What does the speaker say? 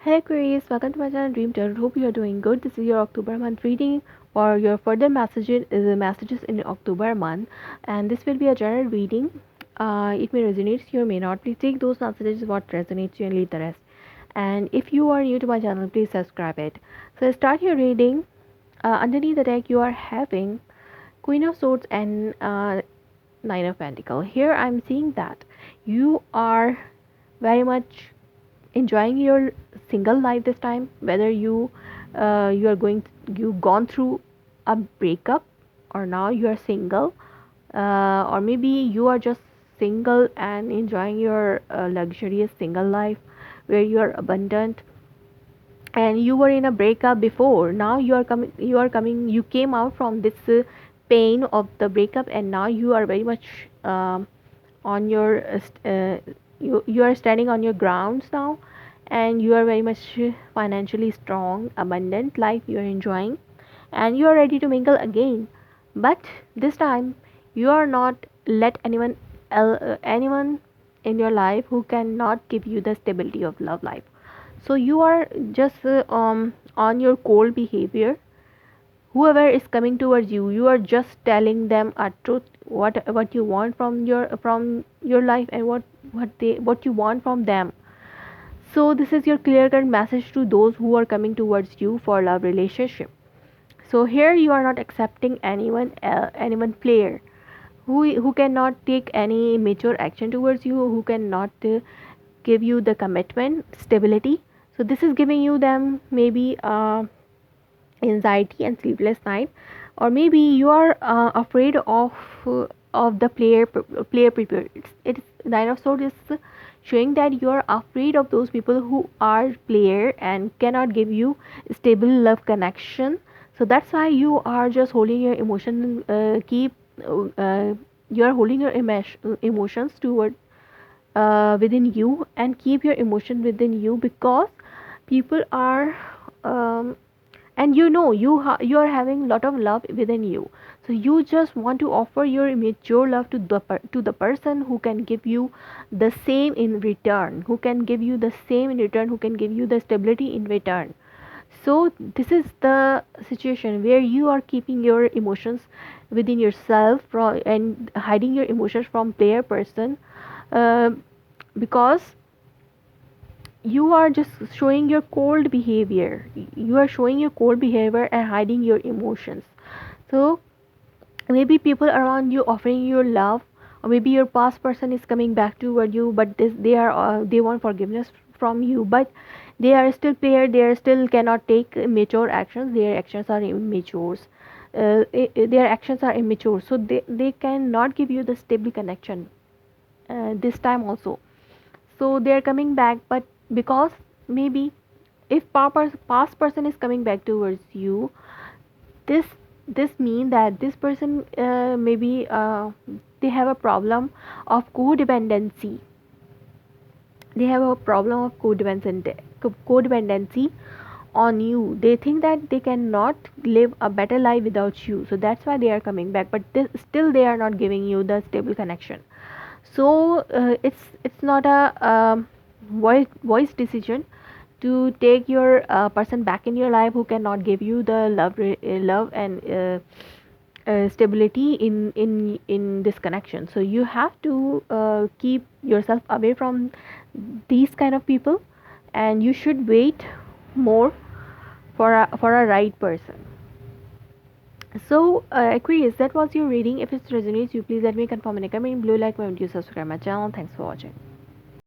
Hey Aquarius, welcome to my channel Dream Tarot. Hope you are doing good. This is your October month reading or your further messages in October month, and this will be a general reading. It may resonate you, may not. Please take those messages what resonates you and leave the rest. And if you are new to my channel, please subscribe it. So start your reading. Underneath the deck, you are having Queen of Swords and Nine of Pentacles. Here, I'm seeing that you are very much enjoying your single life this time, whether you are going you gone through a breakup, or now you are single, or maybe you are just single and enjoying your luxurious single life where you are abundant, and you were in a breakup before. Now you came out from this pain of the breakup, and now you are very much on your you are standing on your grounds now, and you are very much financially strong, abundant life you are enjoying, and you are ready to mingle again. But this time you are not let anyone in your life who cannot give you the stability of love life. So you are just on your cold behavior. Whoever is coming towards you, you are just telling them a truth, what you want from your life, and what you want from them. So this is your clear cut message to those who are coming towards you for love relationship. So here you are not accepting anyone player who cannot take any mature action towards you, who cannot give you the commitment stability. So this is giving you them maybe anxiety and sleepless night, or maybe you are afraid of the player prepare. It's Nine of Swords is showing that you are afraid of those people who are player and cannot give you stable love connection. So that's why you are just holding your emotion, keep you are holding your emotions toward within you, and keep your emotion within you, because people are and you are having lot of love within you. So you just want to offer your mature love to the person who can give you the same in return, who can give you the stability in return. So this is the situation where you are keeping your emotions within yourself and hiding your emotions from player person, uh, because you are just showing your cold behavior. You are showing your cold behavior and hiding your emotions. So maybe people around you offering you love, or maybe your past person is coming back toward you, but they want forgiveness from you, but they are still player. They are still cannot take mature actions. Their actions are immature. Their actions are immature, so they cannot give you the stable connection this time also. So they are coming back, but because maybe if past person is coming back towards you, this this mean that this person maybe they have a problem of codependency. They have a problem of codependency on you. They think that they cannot live a better life without you, so that's why they are coming back, but still they are not giving you the stable connection. So it's not a voice decision to take your person back in your life who cannot give you the love and stability in this connection. So you have to keep yourself away from these kind of people, and you should wait more for a right person. So Aquarius, that was your reading. If it resonates you, please let me confirm in a comment below, like my video, subscribe my channel. Thanks for watching.